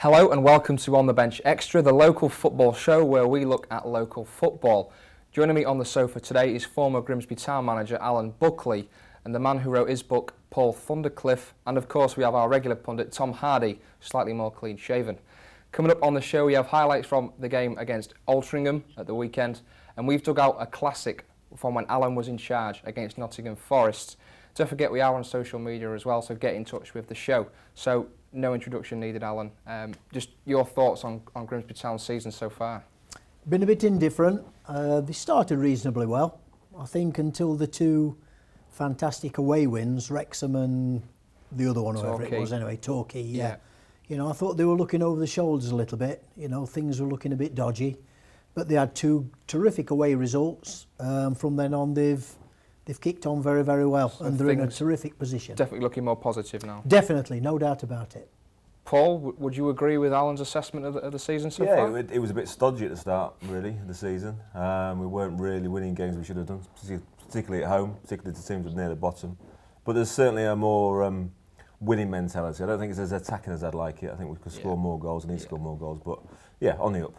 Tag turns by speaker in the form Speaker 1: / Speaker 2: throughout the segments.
Speaker 1: Hello and welcome to On the Bench Extra, the local football show where we look at local football. Joining me on the sofa today is former Grimsby town manager Alan Buckley and the man who wrote his book, Paul Thundercliffe, and of course we have our regular pundit Tom Hardy, slightly more clean shaven. Coming up on the show we have highlights from the game against Altrincham at the weekend, and we've dug out a classic from when Alan was in charge against Nottingham Forest. Don't forget we are on social media as well, so get in touch with the show. So no introduction needed, Alan. Just your thoughts on Grimsby Town's season so far.
Speaker 2: Been a bit indifferent. They started reasonably well, I think, until the two fantastic away wins, Wrexham and the other one, whoever it was anyway, Torquay. Yeah. You know, I thought they were looking over the shoulders a little bit. You know, things were looking a bit dodgy, but they had two terrific away results. From then on, they've kicked on very, very well, so and they're in a terrific position.
Speaker 1: Definitely looking more positive now.
Speaker 2: Definitely, no doubt about it.
Speaker 1: Paul, would you agree with Alan's assessment of the season so far?
Speaker 3: Yeah, it was a bit stodgy at the start, really, of the season. We weren't really winning games we should have done, particularly at home, particularly to teams near the bottom. But there's certainly a more winning mentality. I don't think it's as attacking as I'd like it. I think we could score more goals and need to score more goals. But yeah, on the up.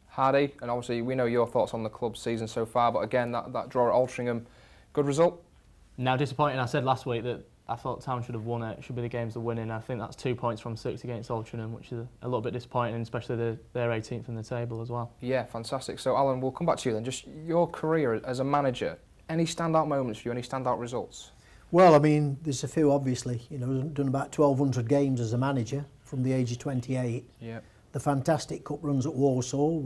Speaker 1: Hardy, and obviously we know your thoughts on the club's season so far, but again, that draw at Altrincham, good result?
Speaker 4: Now disappointing. I said last week that I thought Town should have won it. It should be the games of winning. I think that's 2 points from 6 against Altrincham, which is a little bit disappointing, especially they're 18th in the table as well. Yeah,
Speaker 1: fantastic. So Alan, we'll come back to you then. Just your career as a manager, any standout moments for you, any standout results?
Speaker 2: Well, I mean, there's a few obviously. You know, done about 1,200 games as a manager from the age of 28.
Speaker 1: Yeah.
Speaker 2: The fantastic cup runs at Warsaw,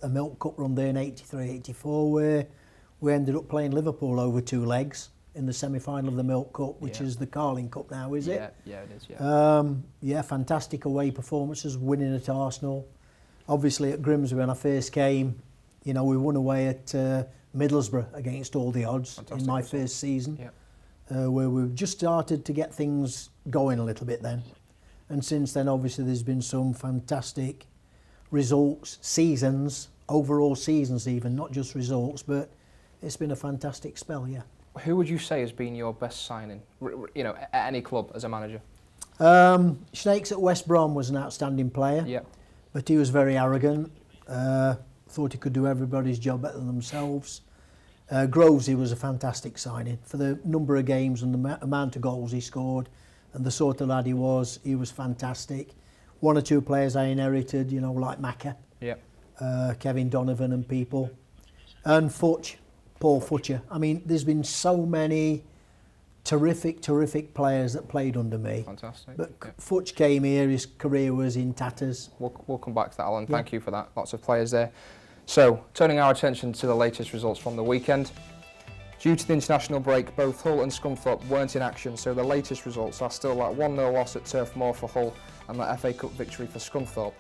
Speaker 2: a Milk Cup run there in 83, 84, where we ended up playing Liverpool over 2 legs in the semi-final of the Milk Cup, which is the Carling Cup now, is it?
Speaker 1: Yeah, it is,
Speaker 2: yeah, fantastic away performances, winning at Arsenal. Obviously at Grimsby when I first came, you know, we won away at Middlesbrough against all the odds in my first season, where we've just started to get things going a little bit then. And since then, obviously, there's been some fantastic results, seasons, overall seasons even, not just results, but it's been a fantastic spell, yeah.
Speaker 1: Who would you say has been your best signing, you know, at any club as a manager?
Speaker 2: Snakes at West Brom was an outstanding player, but he was very arrogant, thought he could do everybody's job better than themselves. Grovesy was a fantastic signing for the number of games and the amount of goals he scored and the sort of lad he was fantastic. 1 or 2 players I inherited, you know, like Macca, Kevin Donovan and people, and Paul Futcher. I mean, there's been so many terrific players that played under me.
Speaker 1: Fantastic.
Speaker 2: But Futch came here, his career was in tatters.
Speaker 1: We'll come back to that, Alan. Thank you for that. Lots of players there. So, turning our attention to the latest results from the weekend. Due to the international break, both Hull and Scunthorpe weren't in action, so the latest results are still that 1-0 loss at Turf Moor for Hull and that FA Cup victory for Scunthorpe.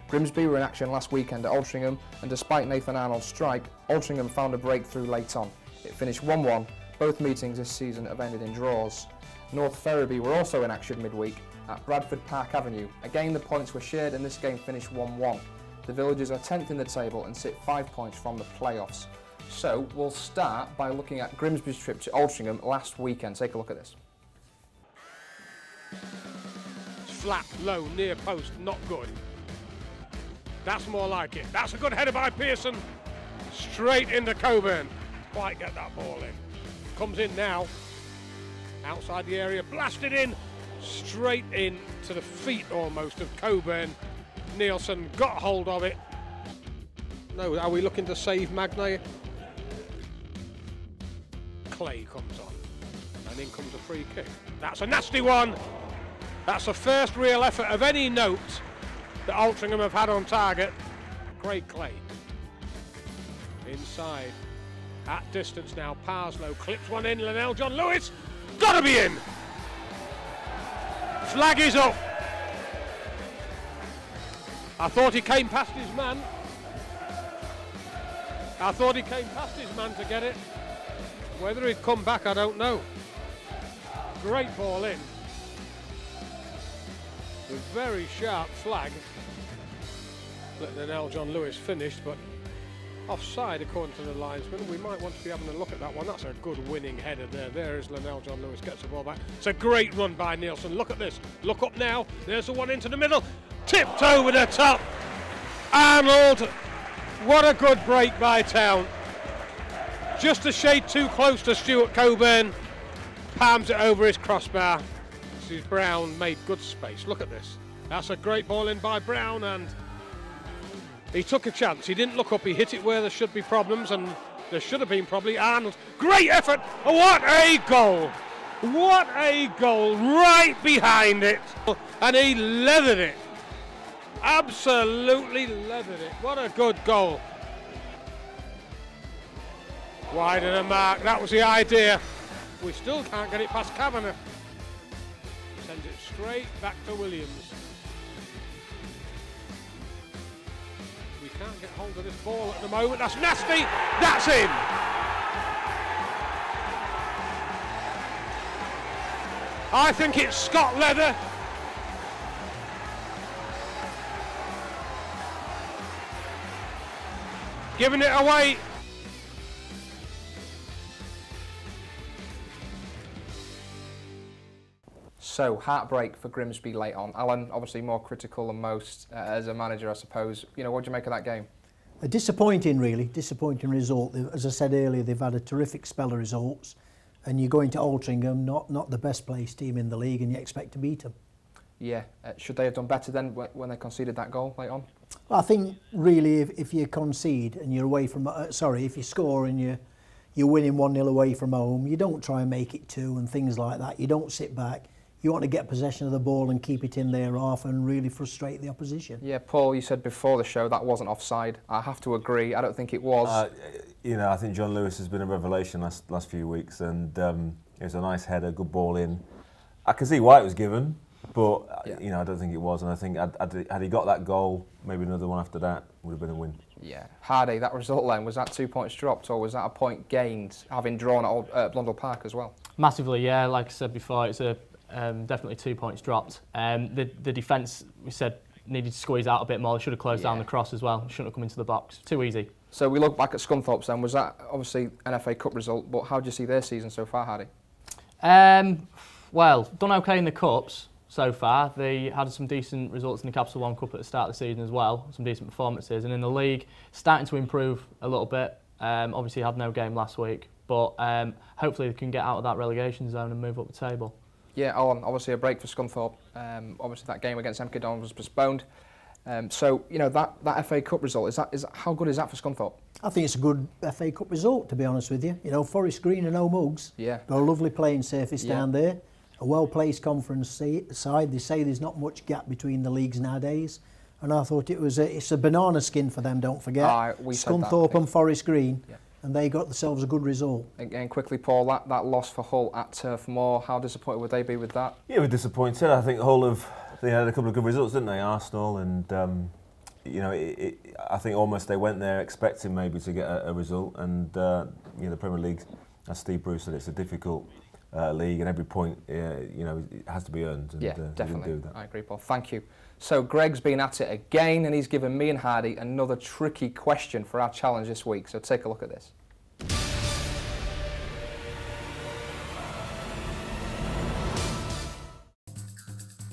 Speaker 1: Grimsby were in action last weekend at Altrincham, and despite Nathan Arnold's strike, Altrincham found a breakthrough late on. It finished 1-1. Both meetings this season have ended in draws. North Ferriby were also in action midweek at Bradford Park Avenue. Again, the points were shared and this game finished 1-1. The Villagers are 10th in the table and sit 5 points from the playoffs. So we'll start by looking at Grimsby's trip to Altrincham last weekend. Take a look at this.
Speaker 5: Flat, low, near post, not good. That's more like it. That's a good header by Pearson. Straight into Coburn. Quite get that ball in. Comes in now. Outside the area, blasted in. Straight in to the feet almost of Coburn. Nielsen got hold of it. No, are we looking to save Magnay? Clay comes on. And in comes a free kick. That's a nasty one. That's the first real effort of any note that Altrincham have had on target. Craig Clay. Inside. At distance now. Parslow clips one in. Linnell John Lewis. Gotta be in. Flag is up. I thought he came past his man. To get it. Whether he'd come back, I don't know. Great ball in. A very sharp flag. Linnell John Lewis finished, but offside according to the linesman. We might want to be having a look at that one. That's a good winning header there. There is Linnell John Lewis, gets the ball back. It's a great run by Nielsen. Look at this. Look up now. There's the one into the middle. tipped over the top. Arnold, what a good break by Town. Just a shade too close to Stuart Coburn. Palms it over his crossbar. This is Brown, made good space. Look at this. That's a great ball in by Brown, and he took a chance. He didn't look up, he hit it where there should be problems, and there should have been probably. Arnold, great effort. What a goal. What a goal, right behind it. And he leathered it. Absolutely leathered it. What a good goal. Wide of the mark, that was the idea. We still can't get it past Kavanagh. Sends it straight back to Williams. We can't get hold of this ball at the moment. That's nasty. That's in. I think it's Scott Leather. Giving it away.
Speaker 1: So, heartbreak for Grimsby late on. Alan, obviously more critical than most as a manager, I suppose. You know, what do you make of that game?
Speaker 2: A disappointing, really, disappointing result. As I said earlier, they've had a terrific spell of results, and you're going to Altrincham, not the best placed team in the league, and you expect to beat them. Yeah,
Speaker 1: should they have done better then when they conceded that goal late on?
Speaker 2: Well, I think really if you concede and you're away from, if you score and you're winning 1-0 away from home, you don't try and make it 2 and things like that. You don't sit back. You want to get possession of the ball and keep it in their half and really frustrate the opposition.
Speaker 1: Yeah, Paul, you said before the show that wasn't offside. I have to agree. I don't think it was.
Speaker 3: You know, I think John Lewis has been a revelation last few weeks, and it was a nice header, good ball in. I can see why it was given, but you know, I don't think it was. And I think had he got that goal, maybe another one after that would have been a win.
Speaker 1: Yeah, Hardy, that result then, was that 2 points dropped, or was that a point gained, having drawn at Blundell Park as well?
Speaker 4: Massively, yeah. Like I said before, it's a definitely 2 points dropped. The defence, we said, needed to squeeze out a bit more. They should have closed down the cross as well. Shouldn't have come into the box. Too easy.
Speaker 1: So we look back at Scunthorpe's then. Was that obviously an FA Cup result, but how do you see their season so far, Hardy?
Speaker 4: Well, done okay in the Cups so far. They had some decent results in the Capital One Cup at the start of the season as well. Some decent performances. And in the league, starting to improve a little bit. Obviously had no game last week, but hopefully they can get out of that relegation zone and move up the table.
Speaker 1: Yeah, obviously a break for Scunthorpe. Obviously that game against MK Dons was postponed. So, you know, that FA Cup result, is that how good is that for Scunthorpe?
Speaker 2: I think it's a good FA Cup result, to be honest with you. You know, Forest Green and no mugs.
Speaker 1: Yeah.
Speaker 2: Got a lovely playing surface down there. A well-placed conference side. They say there's not much gap between the leagues nowadays. And I thought it's a banana skin for them, don't forget. Scunthorpe and Forest Green. Yeah. And they got themselves a good result.
Speaker 1: Again, quickly, Paul, that loss for Hull at Turf Moor, how disappointed would they be with that?
Speaker 3: Yeah, we're disappointed. I think Hull they had a couple of good results, didn't they? Arsenal, and you know, I think almost they went there expecting maybe to get a result. And you know, the Premier League, as Steve Bruce said, it's a difficult league, and every point you know, it has to be earned. And,
Speaker 1: yeah, definitely.
Speaker 3: Didn't do that.
Speaker 1: I agree, Paul. Thank you. So Greg's been at it again, and he's given me and Hardy another tricky question for our challenge this week. So take a look at this.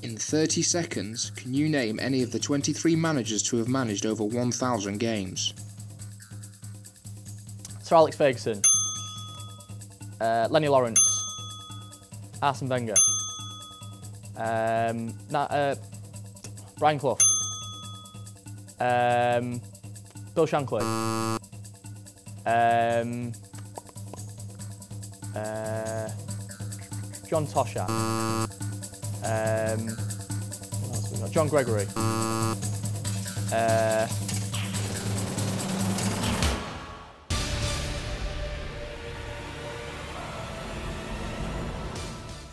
Speaker 1: In 30 seconds, can you name any of the 23 managers to have managed over 1,000 games?
Speaker 4: Sir Alex Ferguson, Lenny Lawrence, Arsene Wenger, Brian Clough, Bill Shankly, John Toshack, John Gregory,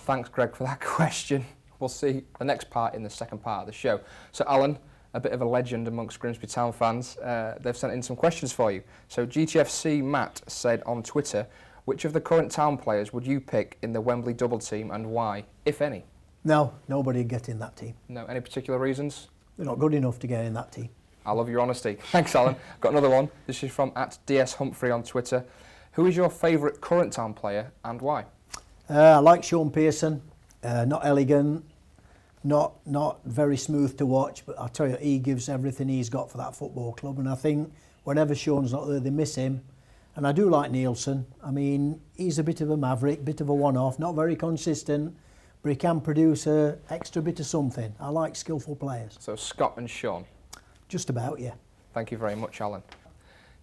Speaker 1: Thanks, Greg, for that question. We'll see the next part in the second part of the show. So, Alan, a bit of a legend amongst Grimsby Town fans, they've sent in some questions for you. So, GTFC Matt said on Twitter, which of the current Town players would you pick in the Wembley double team and why, if any?
Speaker 2: No, nobody would get in that team.
Speaker 1: No, any particular reasons?
Speaker 2: They're not good enough to get in that team.
Speaker 1: I love your honesty. Thanks, Alan. Got another one. This is from @DS_Humphrey on Twitter. Who is your favourite current Town player and why?
Speaker 2: I like Sean Pearson, not elegant, not very smooth to watch, but I tell you, he gives everything he's got for that football club, and I think whenever Sean's not there, they miss him. And I do like Nielsen. I mean, he's a bit of a maverick, bit of a one-off, not very consistent, but he can produce an extra bit of something. I like skillful players.
Speaker 1: So Scott and Sean?
Speaker 2: Just about, yeah.
Speaker 1: Thank you very much, Alan.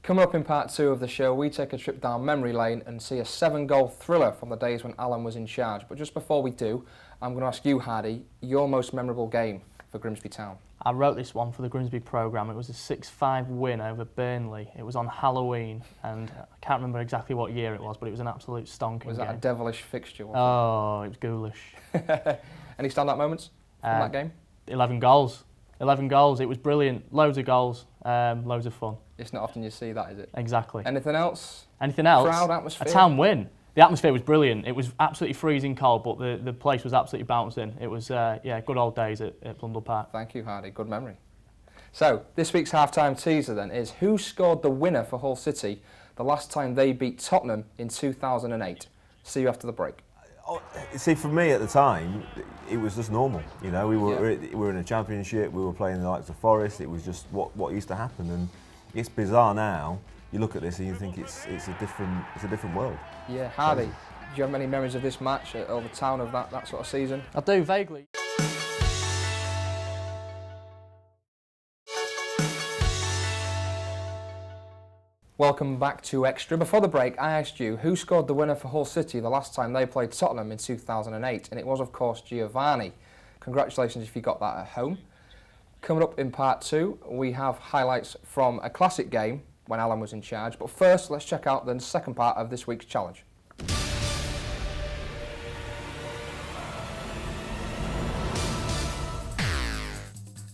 Speaker 1: Coming up in part 2 of the show, we take a trip down memory lane and see a 7-goal thriller from the days when Alan was in charge. But just before we do, I'm going to ask you, Hardy, your most memorable game for Grimsby Town.
Speaker 4: I wrote this one for the Grimsby programme. It was a 6-5 win over Burnley. It was on Halloween, and I can't remember exactly what year it was, but it was an absolute stonking
Speaker 1: Was that
Speaker 4: game.
Speaker 1: a devilish fixture?
Speaker 4: Oh, it was ghoulish.
Speaker 1: Any standout moments from that game?
Speaker 4: 11 goals. 11 goals. It was brilliant. Loads of goals. Loads of fun.
Speaker 1: It's not often you see that, is it?
Speaker 4: Exactly.
Speaker 1: Anything else?
Speaker 4: Anything else?
Speaker 1: Crowd, atmosphere?
Speaker 4: A town win. The atmosphere was brilliant. It was absolutely freezing cold, but the place was absolutely bouncing. It was, yeah, good old days at Blundell Park.
Speaker 1: Thank you, Hardy. Good memory. So, this week's half-time teaser then is who scored the winner for Hull City the last time they beat Tottenham in 2008? See you after the break.
Speaker 3: See, for me at the time, it was just normal. You know, we were in a championship, we were playing the likes of Forest. It was just what used to happen, and it's bizarre now. You look at this and you think it's a different world.
Speaker 1: Yeah, Hardy, do you have many memories of this match or the town of that sort of season?
Speaker 4: I do, vaguely.
Speaker 1: Welcome back to Extra. Before the break, I asked you who scored the winner for Hull City the last time they played Tottenham in 2008, and it was, of course, Giovanni. Congratulations if you got that at home. Coming up in part 2, we have highlights from a classic game when Alan was in charge, but first, let's check out the second part of this week's challenge.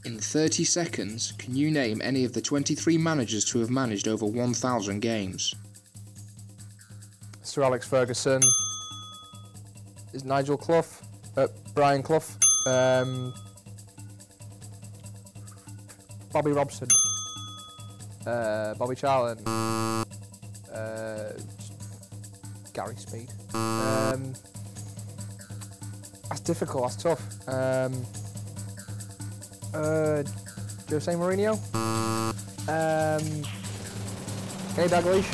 Speaker 1: In 30 seconds, can you name any of the 23 managers to have managed over 1,000 games? Sir Alex Ferguson, is Nigel Clough, Brian Clough, Bobby Robson, Bobby Charlton, Gary Speed. That's difficult, that's tough. Jose Mourinho, Kenny Dalglish.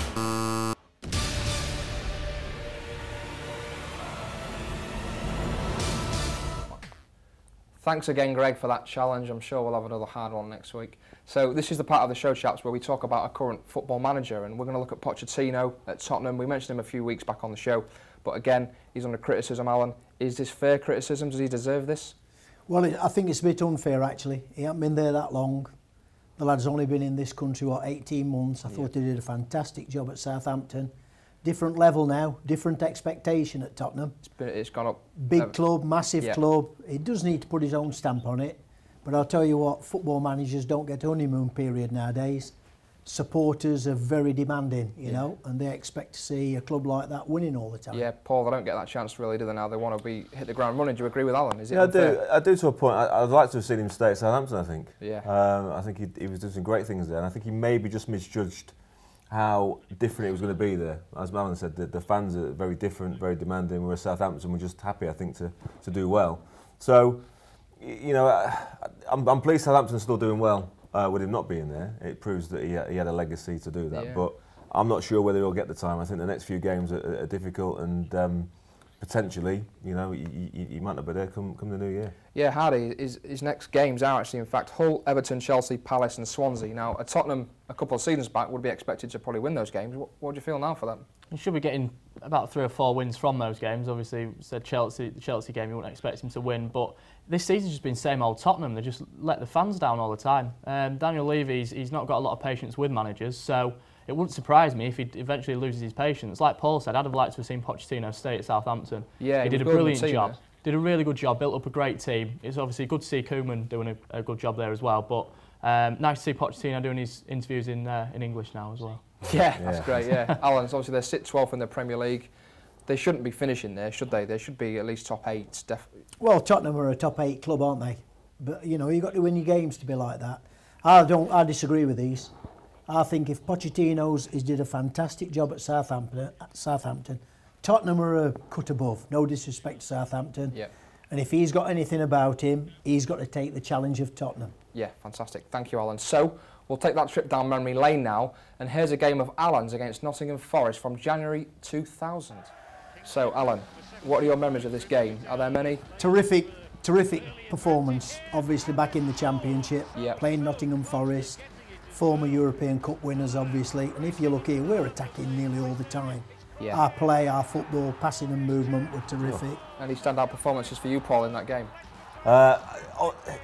Speaker 1: Thanks again, Greg, for that challenge. I'm sure we'll have another hard one next week. So this is the part of the show, chaps, where we talk about a current football manager, and we're going to look at Pochettino at Tottenham. We mentioned him a few weeks back on the show, but again, he's under criticism, Alan. Is this fair criticism? Does he deserve this?
Speaker 2: Well, I think it's a bit unfair, actually. He hasn't been there that long. The lad's only been in this country, 18 months. I thought he did a fantastic job at Southampton. Different level now, different expectation at Tottenham.
Speaker 1: It's gone up.
Speaker 2: Big club, massive club. He does need to put his own stamp on it. But I'll tell you what, football managers don't get a honeymoon period nowadays. Supporters are very demanding, you know, and they expect to see a club like that winning all the time.
Speaker 1: Yeah, Paul, they don't get that chance really, do they now? They want to hit the ground running. Do you agree with Alan? Is it
Speaker 3: yeah,
Speaker 1: unfair?
Speaker 3: I do to a point. I'd like to have seen him stay at Southampton, I think.
Speaker 1: Yeah.
Speaker 3: I think he was doing some great things there, and I think he maybe just misjudged how different it was going to be there. As Alan said, the fans are very different, very demanding, whereas Southampton were just happy, I think, to do well. So, you know, I'm pleased Southampton's still doing well. With him not being there, it proves that he had a legacy to do that. Yeah. But I'm not sure whether he'll get the time. I think the next few games are difficult, and potentially, you know, he might not be there come the new year.
Speaker 1: Yeah, Hardy, his next games are actually, in fact, Hull, Everton, Chelsea, Palace and Swansea. Now, at Tottenham, a couple of seasons back, would be expected to probably win those games. What do you feel now for them?
Speaker 4: He should be getting about 3 or 4 wins from those games. Obviously, said the Chelsea game, you wouldn't expect him to win, but this season's just been same old Tottenham. They just let the fans down all the time. Daniel Levy, he's not got a lot of patience with managers, so it wouldn't surprise me if he eventually loses his patience. Like Paul said, I'd have liked to have seen Pochettino stay at Southampton.
Speaker 1: Yeah,
Speaker 4: he did a brilliant job. Did a really good job, built up a great team. It's obviously good to see Koeman doing a good job there as well, but nice to see Pochettino doing his interviews in English now as well.
Speaker 1: Yeah, that's great, yeah. Alan, obviously they're sit 12th in the Premier League. They shouldn't be finishing there, should they? They should be at least top 8, definitely.
Speaker 2: Well, Tottenham are a top 8 club, aren't they? But, you know, you've got to win your games to be like that. I disagree with these. I think if Pochettino's did a fantastic job at Southampton, Tottenham are a cut above. No disrespect to Southampton.
Speaker 1: Yeah.
Speaker 2: And if he's got anything about him, he's got to take the challenge of Tottenham.
Speaker 1: Yeah, fantastic. Thank you, Alan. So, we'll take that trip down memory lane now, and here's a game of Alan's against Nottingham Forest from January 2000. So, Alan, what are your memories of this game? Are there many?
Speaker 2: Terrific performance. Obviously back in the Championship, playing Nottingham Forest, former European Cup winners, obviously. And if you look here, we're attacking nearly all the time.
Speaker 1: Yeah.
Speaker 2: Our play, our football, passing and movement were terrific.
Speaker 1: Any standout performances for you, Paul, in that game?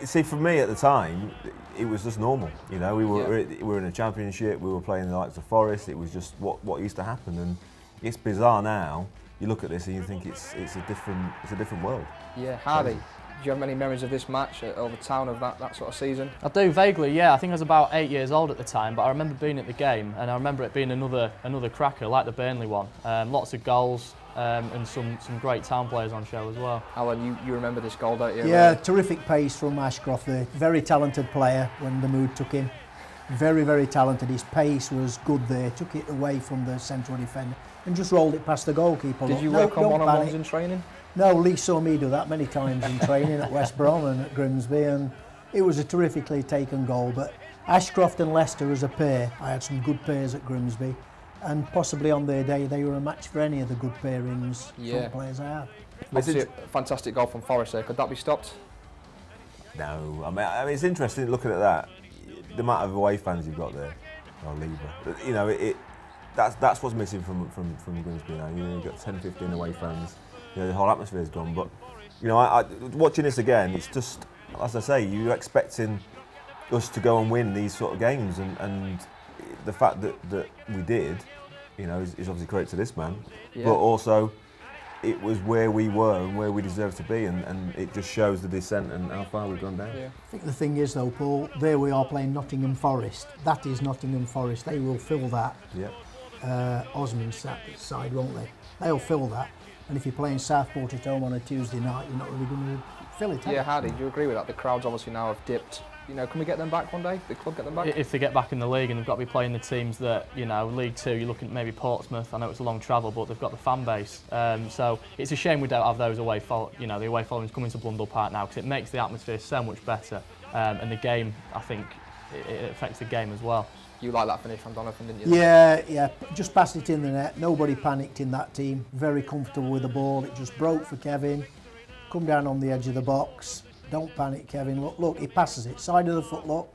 Speaker 3: See, for me at the time, it was just normal. You know, we were in a Championship, we were playing the likes of Forest. It was just what used to happen, and it's bizarre now. You look at this and you think it's a different world.
Speaker 1: Yeah, Hardy, do you have many memories of this match or the town of that sort of season?
Speaker 4: I do, vaguely, yeah. I think I was about 8 years old at the time, but I remember being at the game, and I remember it being another cracker, like the Burnley one. Lots of goals and some great town players on show as well.
Speaker 1: Alan, you remember this goal, don't you?
Speaker 2: Yeah, terrific pace from Ashcroft there. Very talented player when the mood took him. Very, very talented. His pace was good there. Took it away from the central defender and just rolled it past the goalkeeper.
Speaker 1: Did you work on one-on-ones in training?
Speaker 2: No, Lee saw me do that many times in training at West Brom and at Grimsby, and it was a terrifically taken goal. But Ashcroft and Leicester as a pair, I had some good pairs at Grimsby, and possibly on their day they were a match for any of the good pairings from players I had.
Speaker 1: Obviously, a fantastic goal from Forest there. Could that be stopped?
Speaker 3: No, I mean it's interesting looking at that. The amount of away fans you've got there, or Libra. You know, that's what's missing from Grimsby now. You know, you've got 10, 15 away fans. You know, the whole atmosphere's gone. But you know, I watching this again, it's just, as I say, you're expecting us to go and win these sort of games, and the fact that we did, you know, is obviously credit to this man. Yeah. But also, it was where we were and where we deserved to be, and it just shows the descent and how far we've gone down.
Speaker 1: Yeah.
Speaker 2: I think the thing is though, Paul, there we are playing Nottingham Forest. That is Nottingham Forest. They will fill that.
Speaker 3: Yeah.
Speaker 2: Osman's side, won't they? They'll fill that. And if you're playing Southport at home on a Tuesday night, you're not really going to fill it.
Speaker 1: Yeah, Hardy, do you agree with that? The crowds obviously now have dipped. You know, can we get them back one day? The club get them back?
Speaker 4: If they get back in the league, and they've got to be playing the teams that, you know, League Two, you're looking at maybe Portsmouth. I know it's a long travel, but they've got the fan base. So it's a shame we don't have those away the away followings coming to Blundell Park now, because it makes the atmosphere so much better. And the game, I think, it affects the game as well.
Speaker 1: You like that finish from Donovan, didn't you?
Speaker 2: Yeah. Just passed it in the net. Nobody panicked in that team. Very comfortable with the ball. It just broke for Kevin. Come down on the edge of the box. Don't panic, Kevin. Look, he passes it. Side of the foot, look.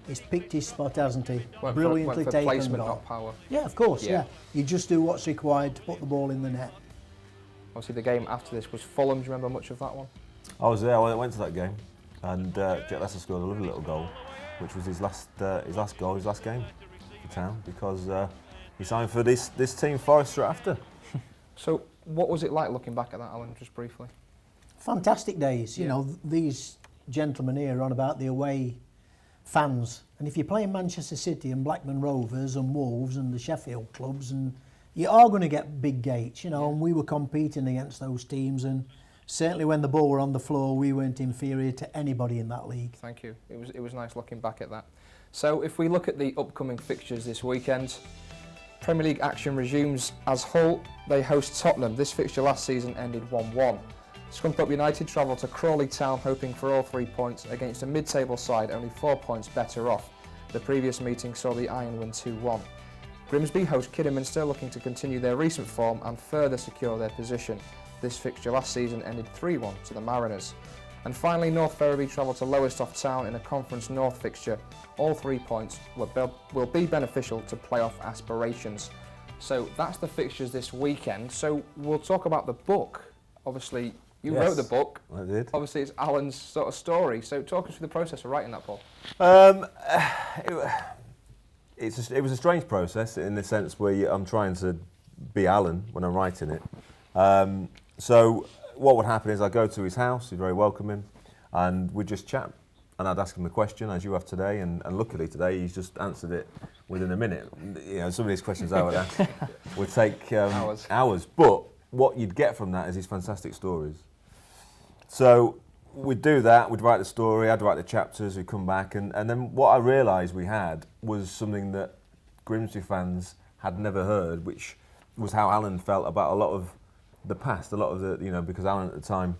Speaker 2: He's picked his spot, hasn't he? Brilliantly taken.
Speaker 1: Placement, not power.
Speaker 2: Yeah, of course, yeah. You just do what's required to put the ball in the net.
Speaker 1: Obviously, the game after this was Fulham. Do you remember much of that one?
Speaker 3: I was there. I went to that game, and Jack Lester scored a lovely little goal, which was his last goal, his last game for town, because he signed for this team, Forest, straight after.
Speaker 1: So, what was it like looking back at that, Alan, just briefly?
Speaker 2: Fantastic days. You know, these gentlemen here are on about the away fans, and if you're playing Manchester City and Blackburn Rovers and Wolves and the Sheffield clubs, and you are going to get big gates, you know, and we were competing against those teams, and certainly when the ball were on the floor, we weren't inferior to anybody in that league.
Speaker 1: Thank you. It was nice looking back at that. So if we look at the upcoming fixtures this weekend, Premier League action resumes as Hull. They host Tottenham. This fixture last season ended 1-1. Scunthorpe United travel to Crawley Town hoping for all 3 points against a mid-table side only 4 points better off. The previous meeting saw the Iron win 2-1. Grimsby host Kidderminster, looking to continue their recent form and further secure their position. This fixture last season ended 3-1 to the Mariners. And finally, North Ferriby travel to Lowestoft Town in a Conference North fixture. All 3 points will be beneficial to playoff aspirations. So that's the fixtures this weekend. So we'll talk about the book. Obviously, you wrote the book.
Speaker 3: I did.
Speaker 1: Obviously, it's Alan's sort of story. So talk us through the process of writing that, Paul.
Speaker 3: It was a strange process in the sense where I'm trying to be Alan when I'm writing it. So what would happen is I'd go to his house, he's very welcoming, and we'd just chat. And I'd ask him the question, as you have today, and luckily today he's just answered it within a minute. You know, some of these questions I would ask would take hours. But what you'd get from that is his fantastic stories. So we'd do that, we'd write the story, I'd write the chapters, we'd come back, and then what I realised we had was something that Grimsby fans had never heard, which was how Alan felt about a lot of the past, a lot of the, you know, because Alan at the time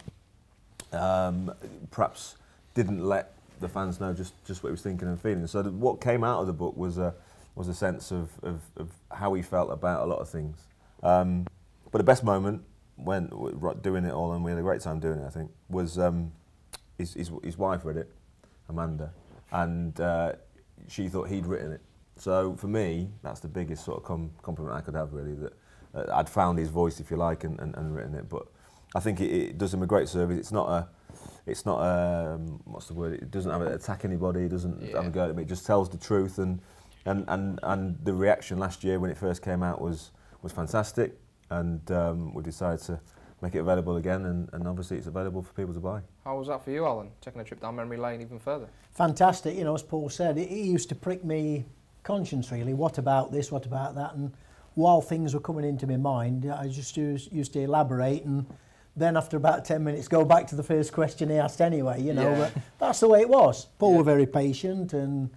Speaker 3: perhaps didn't let the fans know just what he was thinking and feeling. So what came out of the book was a sense of how he felt about a lot of things. But the best moment when doing it all, and we had a great time doing it, I think, was his wife read it, Amanda, and she thought he'd written it. So for me, that's the biggest sort of compliment I could have, really, that I'd found his voice, if you like, and written it. But I think it does him a great service. It's not a what's the word? It doesn't have to attack anybody. It doesn't have a go at me. It just tells the truth, and the reaction last year when it first came out was fantastic, and we decided to make it available again, and obviously it's available for people to buy.
Speaker 1: How was that for you, Alan, taking a trip down memory lane even further?
Speaker 2: Fantastic, you know, as Paul said, it used to prick me conscience, really. What about this, what about that? And while things were coming into my mind, I just used to elaborate, and then after about 10 minutes go back to the first question he asked anyway, you know. But that's the way it was. Paul was very patient, and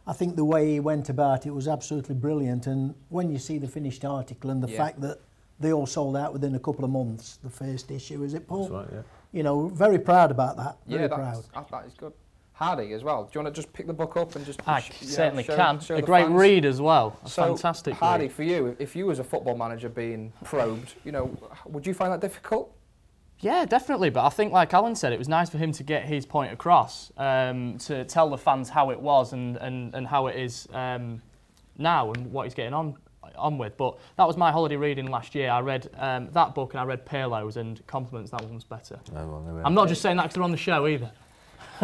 Speaker 2: I think the way he went about it was absolutely brilliant. And when you see the finished article and the fact that they all sold out within a couple of months, the first issue, is it, Paul?
Speaker 3: That's right, yeah.
Speaker 2: You know, very proud about that. Very proud.
Speaker 1: That is good. Hardy as well. Do you want to just pick the book up and just...
Speaker 4: I certainly can.
Speaker 1: Show
Speaker 4: a great
Speaker 1: fans?
Speaker 4: Read as well. A
Speaker 1: so,
Speaker 4: fantastic
Speaker 1: Hardy,
Speaker 4: read.
Speaker 1: for you, if you was a football manager being probed, you know, would you find that difficult?
Speaker 4: Yeah, definitely. But I think, like Alan said, it was nice for him to get his point across, to tell the fans how it was and how it is now and what he's getting on with. But that was my holiday reading last year. I read that book and I read Palos, and compliments, that one's better.
Speaker 3: Oh, well,
Speaker 4: I'm not just saying that because they're on the show either.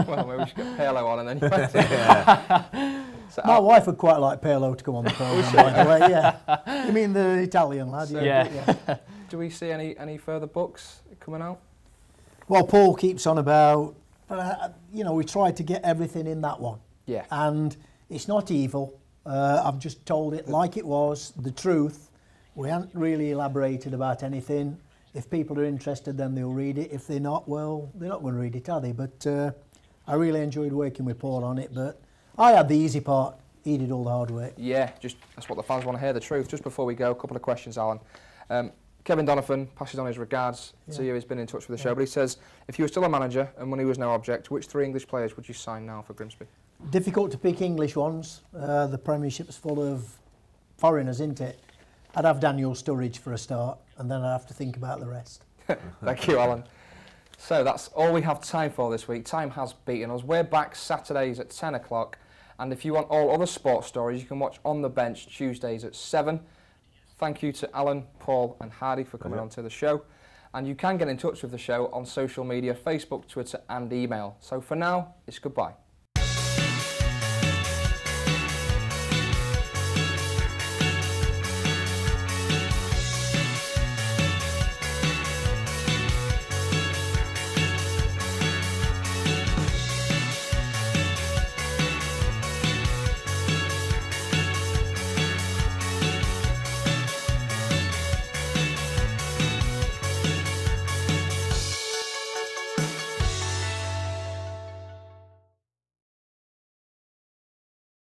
Speaker 1: Well, maybe we should get Palo on and then... So
Speaker 2: my wife would quite like Palo to come on the programme, by the way, yeah. You mean the Italian lad?
Speaker 1: So,
Speaker 4: yeah.
Speaker 1: Do we see any further books coming out?
Speaker 2: Well, Paul keeps on about, you know, we tried to get everything in that one.
Speaker 1: Yeah.
Speaker 2: And it's not evil. I've just told it like it was, the truth. We haven't really elaborated about anything. If people are interested, then they'll read it. If they're not, well, they're not going to read it, are they? But I really enjoyed working with Paul on it, but I had the easy part. He did all the hard work.
Speaker 1: Yeah, that's what the fans want to hear, the truth. Just before we go, a couple of questions, Alan. Kevin Donovan passes on his regards to you. He's been in touch with the show, but he says, if you were still a manager and money was no object, which 3 English players would you sign now for Grimsby?
Speaker 2: Difficult to pick English ones. The Premiership's full of foreigners, isn't it? I'd have Daniel Sturridge for a start, and then I'd have to think about the rest.
Speaker 1: Thank you, Alan. So that's all we have time for this week. Time has beaten us. We're back Saturdays at 10 o'clock. And if you want all other sports stories, you can watch On the Bench Tuesdays at 7. Thank you to Alan, Paul and Hardy for coming on to the show. And you can get in touch with the show on social media, Facebook, Twitter and email. So for now, it's goodbye.